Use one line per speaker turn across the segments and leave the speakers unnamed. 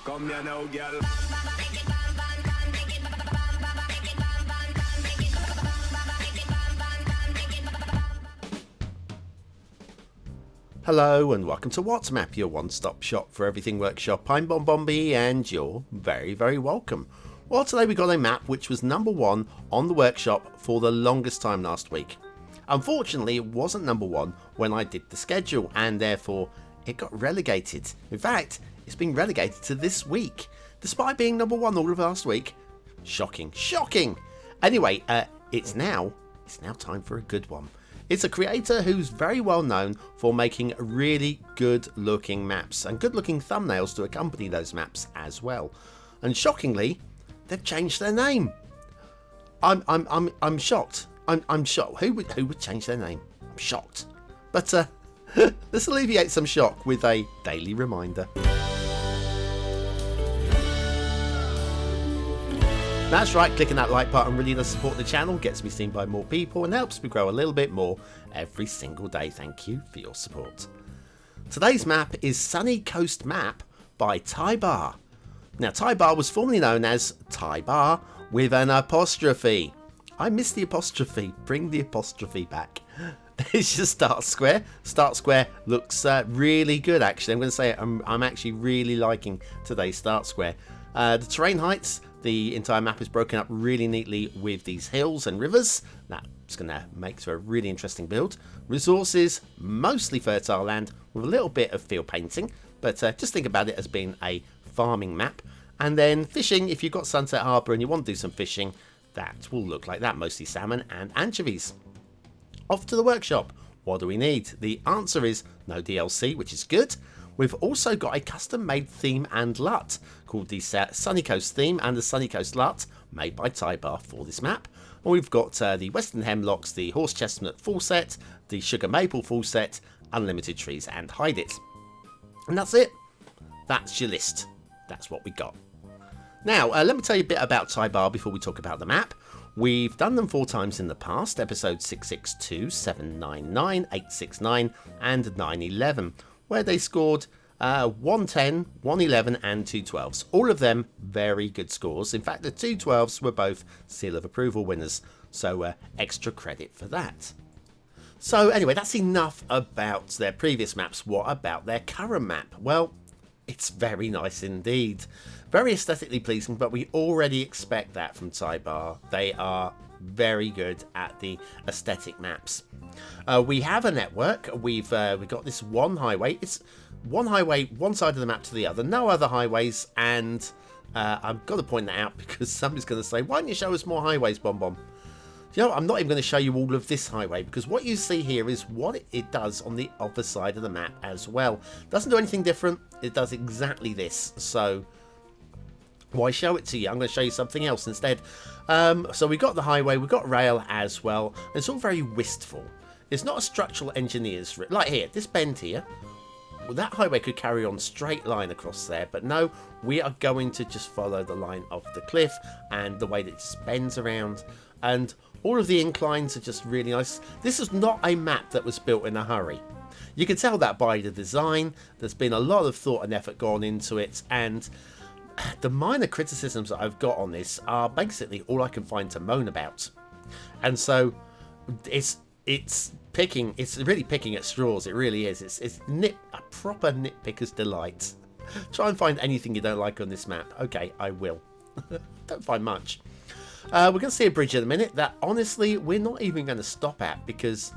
Come here now, girl.
Hello and welcome to WhatsMap, your one-stop shop for everything workshop. I'm BonBonB and you're very, very welcome. Well, today we got a map which was number one on the workshop for the longest time last week. Unfortunately, it wasn't number one when I did the schedule and therefore it got relegated. In fact, it's been relegated to this week, despite being number one all of last week. Shocking, shocking! Anyway, it's now time for a good one. It's a creator who's very well known for making really good looking maps and good looking thumbnails to accompany those maps as well. And shockingly, they've changed their name. I'm shocked. I'm shocked. Who would change their name? I'm shocked. But let's alleviate some shock with a daily reminder. That's right, clicking that like button really does support the channel, gets me seen by more people and helps me grow a little bit more every single day. Thank you for your support. Today's map is Sunny Coast Map by TaiBa. Now TaiBa was formerly known as TaiBa with an apostrophe. I miss the apostrophe, bring the apostrophe back. There's your start square. Start square looks really good actually. I'm going to say I'm actually really liking today's start square. The terrain heights, the entire map is broken up really neatly with these hills and rivers. That's going to make for a really interesting build. Resources, mostly fertile land with a little bit of field painting, but just think about it as being a farming map. And then fishing, if you've got Sunset Harbour and you want to do some fishing, that will look like that, mostly salmon and anchovies. Off to the workshop. What do we need? The answer is no DLC, which is good. We've also got a custom-made theme and LUT called the Sunny Coast theme and the Sunny Coast LUT made by TaiBa for this map. And we've got the Western Hemlocks, the Horse Chestnut full set, the Sugar Maple full set, Unlimited Trees and Hide It. And that's it. That's your list. That's what we got. Now, let me tell you a bit about TaiBa before we talk about the map. We've done them 4 times in the past, episodes 662, 799, 869 and 911. Where they scored 110, 111 and 212s. All of them very good scores. In fact, the 212s were both Seal of Approval winners, so extra credit for that. So anyway, that's enough about their previous maps. What about their current map? Well, it's very nice indeed. Very aesthetically pleasing, but we already expect that from TaiBa. They are very good at the aesthetic maps. We have a network. We've got this one highway. It's one highway, one side of the map to the other. No other highways. And I've got to point that out because somebody's going to say, why don't you show us more highways, BonBon? You know, I'm not even going to show you all of this highway because what you see here is what it does on the other side of the map as well. Doesn't do anything different. It does exactly this. So why show it to you? I'm going to show you something else instead. So we've got the highway, we've got rail as well. And it's all very wistful. It's not a structural engineer's... Like here, this bend here. Well, that highway could carry on straight line across there. But no, we are going to just follow the line of the cliff and the way that it just bends around. And all of the inclines are just really nice. This is not a map that was built in a hurry. You can tell that by the design. There's been a lot of thought and effort gone into it. And the minor criticisms that I've got on this are basically all I can find to moan about. And so it's really picking at straws. It really is. It's a proper nitpicker's delight. Try and find anything you don't like on this map. Okay, I will. Don't find much. We're going to see a bridge in a minute that honestly we're not even going to stop at because,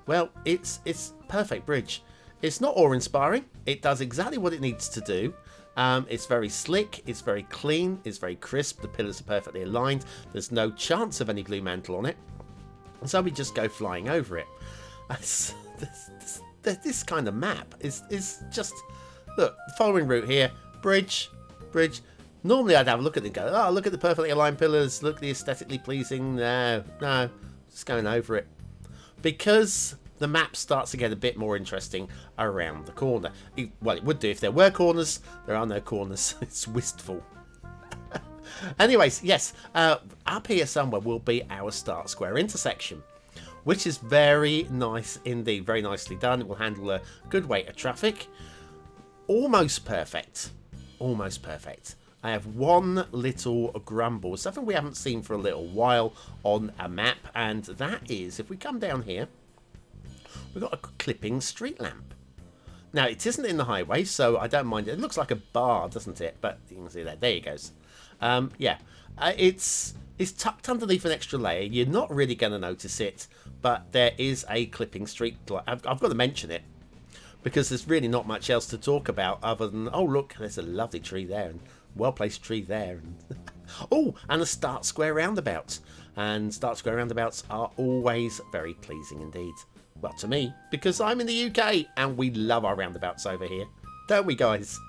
well, it's perfect bridge. It's not awe-inspiring. It does exactly what it needs to do. It's very slick, it's very clean, it's very crisp, the pillars are perfectly aligned, there's no chance of any glue mantle on it, and so we just go flying over it. This kind of map is just, look, the following route here, bridge. Normally I'd have a look at it and go, oh, look at the perfectly aligned pillars, look at the aesthetically pleasing, no, just going over it. Because the map starts to get a bit more interesting around the corner. Well, it would do if there were corners. There are no corners. It's wistful. Anyways, yes, up here somewhere will be our start square intersection, which is very nice indeed. Very nicely done. It will handle a good weight of traffic. Almost perfect. almost perfect. I have one little grumble, something we haven't seen for a little while on a map, and that is, if we come down here, we've got a clipping street lamp. Now, it isn't in the highway, so I don't mind it. It looks like a bar, doesn't it? But you can see that. There it goes. It's tucked underneath an extra layer. You're not really going to notice it, but there is a clipping street light. I've got to mention it, because there's really not much else to talk about other than, oh, look, there's a lovely tree there, and well-placed tree there. And oh, and a start square roundabout. And start square roundabouts are always very pleasing indeed. Well, to me, because I'm in the UK, and we love our roundabouts over here. Don't we, guys?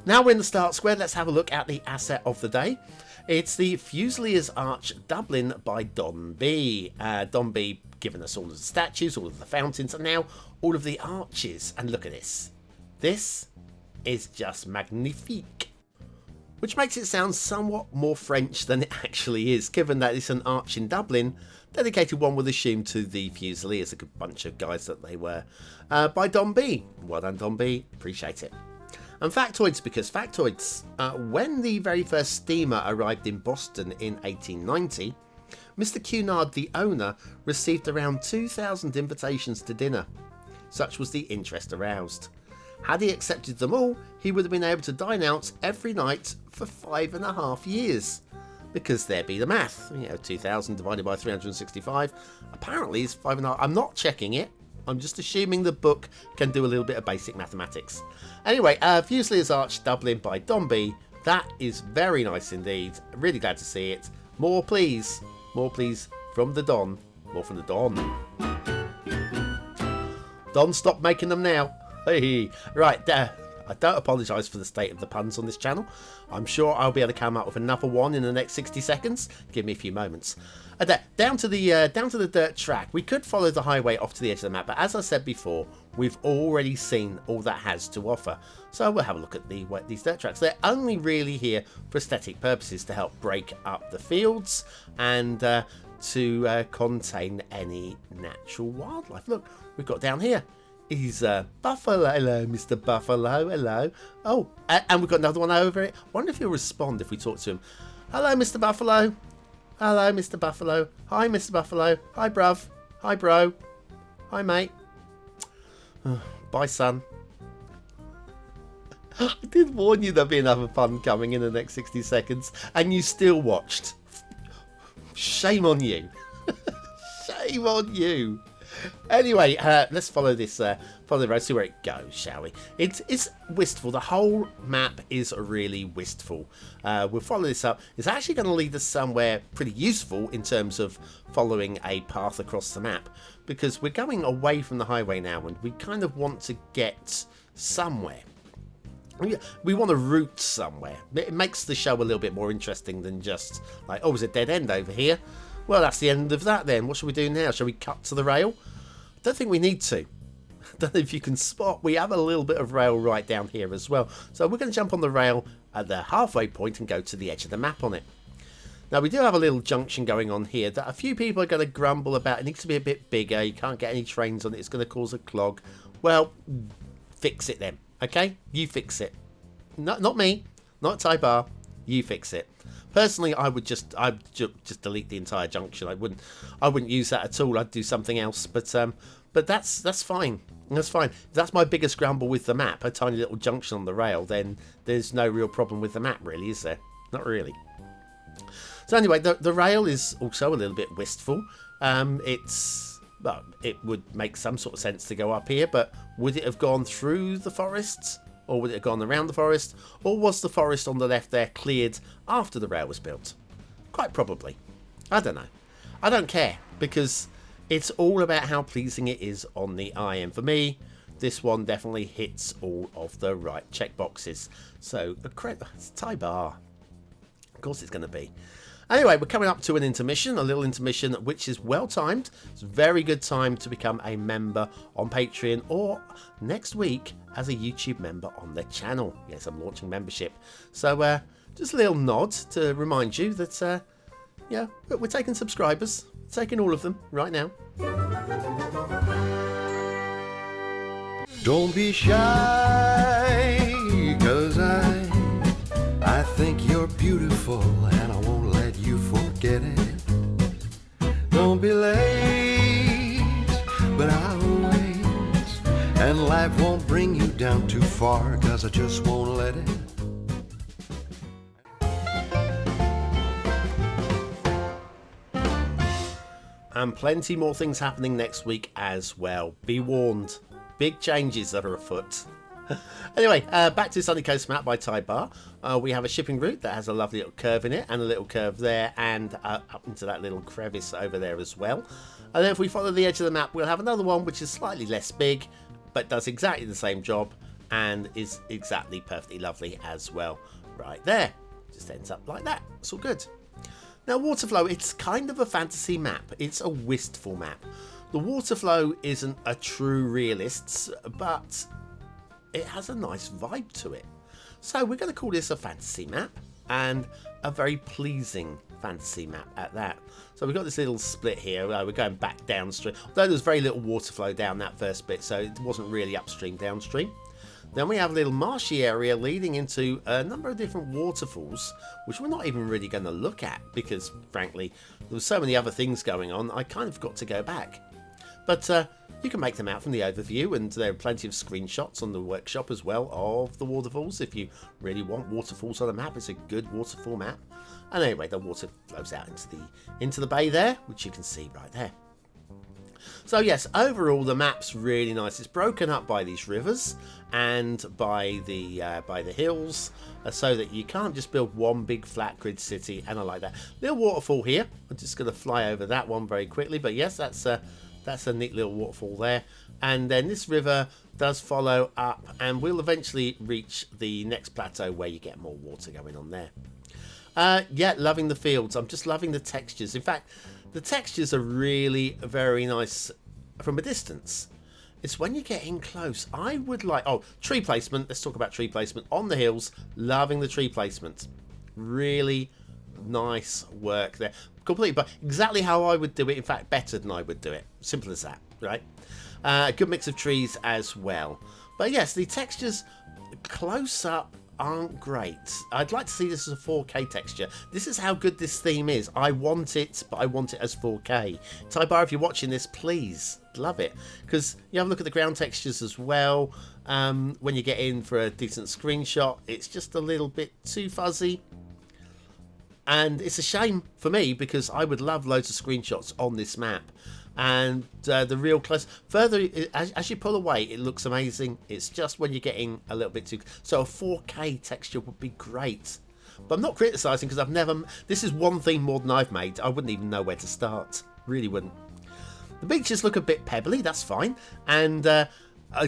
Now we're in the start square, let's have a look at the asset of the day. It's the Fusiliers Arch Dublin by BonBonB. BonBonB giving us all of the statues, all of the fountains, and now all of the arches. And look at this. This is just magnifique. Which makes it sound somewhat more French than it actually is, given that it's an arch in Dublin, dedicated, one would assume, to the Fusiliers, a good bunch of guys that they were, by BonBonB. Well done, BonBonB. Appreciate it. And factoids, because factoids, when the very first steamer arrived in Boston in 1890, Mr. Cunard, the owner, received around 2,000 invitations to dinner. Such was the interest aroused. Had he accepted them all, he would have been able to dine out every night for 5.5 years. Because there be the math. 2,000 divided by 365 apparently is 5.5. I'm not checking it. I'm just assuming the book can do a little bit of basic mathematics. Anyway, Fusiliers Arch Dublin by BonBonB. That is very nice indeed. Really glad to see it. More please. More please from the Don. More from the Don. Don, stop making them now. Hey, right there. I don't apologise for the state of the puns on this channel. I'm sure I'll be able to come up with another one in the next 60 seconds. Give me a few moments. Down to the dirt track. We could follow the highway off to the edge of the map, but as I said before, we've already seen all that has to offer. So we'll have a look at these dirt tracks. They're only really here for aesthetic purposes, to help break up the fields and to contain any natural wildlife. Look, we've got down here. He's Buffalo. Hello, Mr. Buffalo. Hello. Oh, and we've got another one over it. I wonder if he'll respond if we talk to him. Hello, Mr. Buffalo. Hello, Mr. Buffalo. Hi, Mr. Buffalo. Hi, bruv. Hi, bro. Hi, mate. Bye, son. I did warn you there'd be another pun coming in the next 60 seconds, and you still watched. Shame on you. Shame on you. Anyway, let's follow this, follow the road, see where it goes, shall we? It's wistful. The whole map is really wistful. We'll follow this up. It's actually going to lead us somewhere pretty useful in terms of following a path across the map, because we're going away from the highway now, and we kind of want to get somewhere. We want a route somewhere. It makes the show a little bit more interesting than just like, oh, there's a dead end over here. Well, that's the end of that then. What shall we do now? Shall we cut to the rail? I don't think we need to. I don't know if you can spot. We have a little bit of rail right down here as well. So we're going to jump on the rail at the halfway point and go to the edge of the map on it. Now, we do have a little junction going on here that a few people are going to grumble about. It needs to be a bit bigger. You can't get any trains on it. It's going to cause a clog. Well, fix it then. Okay? You fix it. Not me. Not TaiBa. You fix it. Personally, I'd just delete the entire junction. I wouldn't use that at all. I'd do something else. But that's fine. That's fine. If that's my biggest grumble with the map, a tiny little junction on the rail, then there's no real problem with the map, really, is there? Not really. So anyway, the rail is also a little bit wistful. Well, it would make some sort of sense to go up here, but would it have gone through the forests? Or would it have gone around the forest? Or was the forest on the left there cleared after the rail was built? Quite probably. I don't know. I don't care, because it's all about how pleasing it is on the eye. And for me, this one definitely hits all of the right checkboxes. So, it's TaiBa. Of course it's going to be. Anyway, we're coming up to an intermission, a little intermission which is well timed. It's a very good time to become a member on Patreon, or next week as a YouTube member on their channel. Yes, I'm launching membership. So just a little nod to remind you that, yeah, we're taking subscribers, taking all of them right now.
Don't be shy. beautiful, and I won't let you forget it. Don't be late, but I'll wait. And life won't bring you down too far, 'cause I just won't let it.
And plenty more things happening next week as well. Be warned, big changes that are afoot. Anyway, back to Sunny Coast Map by TaiBa. We have a shipping route that has a lovely little curve in it, and a little curve there, and up into that little crevice over there as well. And then if we follow the edge of the map, we'll have another one which is slightly less big, but does exactly the same job, and is exactly perfectly lovely as well. Right there. Just ends up like that. It's all good. Now, Waterflow, it's kind of a fantasy map. It's a wistful map. The Waterflow isn't a true realist's, but it has a nice vibe to it. So we're going to call this a fantasy map, and a very pleasing fantasy map at that. So we've got this little split here. We're going back downstream, although there's very little water flow down that first bit, so it wasn't really upstream, downstream. Then we have a little marshy area leading into a number of different waterfalls, which we're not even really going to look at because, frankly, there were so many other things going on, I kind of got to go back. But you can make them out from the overview, and there are plenty of screenshots on the workshop as well of the waterfalls. If you really want waterfalls on a map, it's a good waterfall map. And anyway, the water flows out into the bay there, which you can see right there. So yes, overall the map's really nice. It's broken up by these rivers and by the hills, so that you can't just build one big flat grid city. And I like that little waterfall here. I'm just going to fly over that one very quickly, but yes, that's a neat little waterfall there. And then this river does follow up, and we'll eventually reach the next plateau where you get more water going on there. Yeah, loving the fields. I'm just loving the textures. In fact, the textures are really very nice from a distance. It's when you get in close. I would like... Oh, tree placement. Let's talk about tree placement. On the hills, loving the tree placement. Really nice work there. Completely, but exactly how I would do it. In fact, better than I would do it. Simple as that, right? A good mix of trees as well. But yes, the textures close up aren't great. I'd like to see this as a 4K texture. This is how good this theme is. I want it, but I want it as 4K. TaiBa, if you're watching this, please love it, because you have a look at the ground textures as well. When you get in for a decent screenshot, it's just a little bit too fuzzy, and it's a shame for me because I would love loads of screenshots on this map. And the real close further as you pull away, it looks amazing. It's just when you're getting a little bit too, so a 4K texture would be great. But I'm not criticizing, because I've never, this is one theme more than I've made. I wouldn't even know where to start, really wouldn't. The beaches look a bit pebbly, that's fine. And the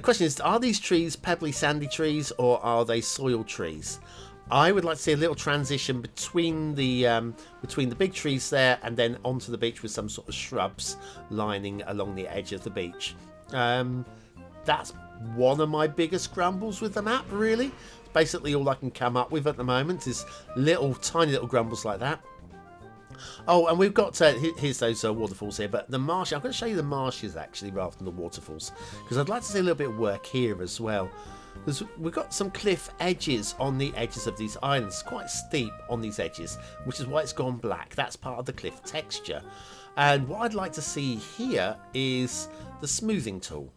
question is, are these trees pebbly sandy trees, or are they soil trees? I would like to see a little transition between the big trees there and then onto the beach with some sort of shrubs lining along the edge of the beach. That's one of my biggest grumbles with the map, really. Basically all I can come up with at the moment is tiny little grumbles like that. Oh, and we've got here's those waterfalls here, but the marsh, I'm going to show you the marshes actually rather than the waterfalls, because I'd like to see a little bit of work here as well. Because we've got some cliff edges on the edges of these islands. It's quite steep on these edges, which is why it's gone black. That's part of the cliff texture. And what I'd like to see here is the smoothing tool.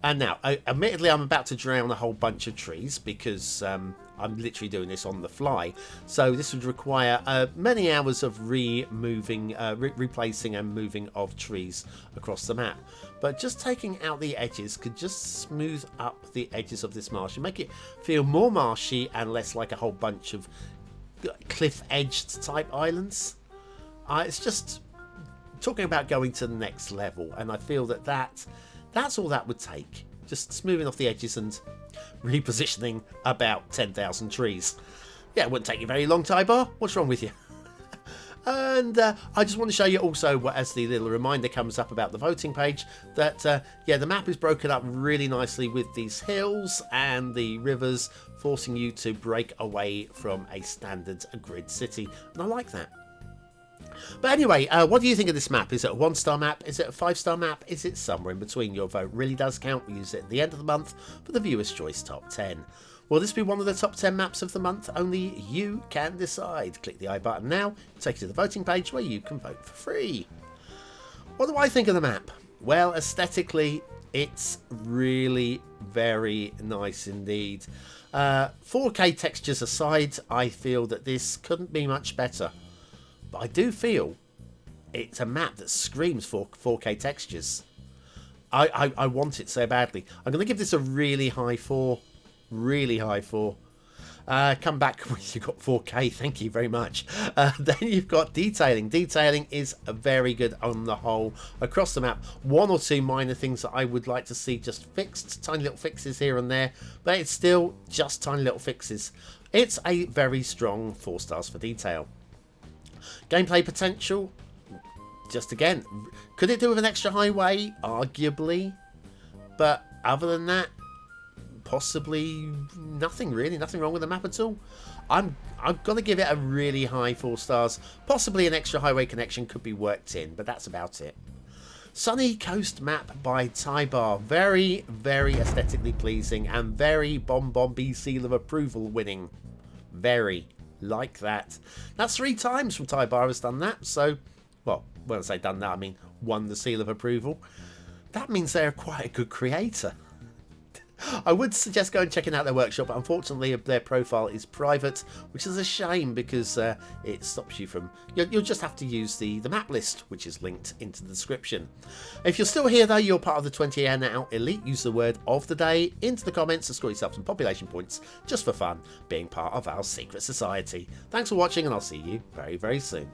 And now, admittedly, I'm about to drown a whole bunch of trees because I'm literally doing this on the fly. So this would require many hours of replacing and moving of trees across the map. But just taking out the edges could just smooth up the edges of this marsh and make it feel more marshy and less like a whole bunch of cliff-edged type islands. It's just talking about going to the next level, and I feel that's all that would take. Just smoothing off the edges and repositioning about 10,000 trees. Yeah, it wouldn't take you very long, TaiBa. What's wrong with you? And I just want to show you also, as the little reminder comes up about the voting page, that yeah, the map is broken up really nicely with these hills and the rivers, forcing you to break away from a standard grid city. And I like that. But anyway, what do you think of this map? Is it a 1-star map? Is it a 5-star map? Is it somewhere in between? Your vote really does count. We use it at the end of the month for the Viewer's Choice Top 10. Will this be one of the top 10 maps of the month? Only you can decide. Click the I button now, take you to the voting page where you can vote for free. What do I think of the map? Well, aesthetically, it's really very nice indeed. 4K textures aside, I feel that this couldn't be much better. But I do feel it's a map that screams for 4K textures. I want it so badly. I'm going to give this a really high 4. Really high 4. Come back when you've got 4K, thank you very much. Then you've got detailing. Detailing is very good on the whole across the map. One or two minor things that I would like to see just fixed, tiny little fixes here and there, but it's still just tiny little fixes. It's a very strong 4 stars for detail. Gameplay potential, just again, could it do with an extra highway? Arguably, but other than that, possibly nothing really, nothing wrong with the map at all. I'm gonna give it a really high 4 stars. Possibly an extra highway connection could be worked in, but that's about it. Sunny Coast map by TaiBa, very aesthetically pleasing and very BonBonB seal of approval winning. Very like that. That's 3 times from TaiBa has done that. So, well, when I say done that, I mean won the seal of approval. That means they're quite a good creator. I would suggest going and checking out their workshop, but unfortunately their profile is private, which is a shame because it stops you from... You'll just have to use the map list, which is linked into the description. If you're still here though, you're part of the 20 year now elite. Use the word of the day into the comments to score yourself some population points just for fun, being part of our secret society. Thanks for watching and I'll see you very soon.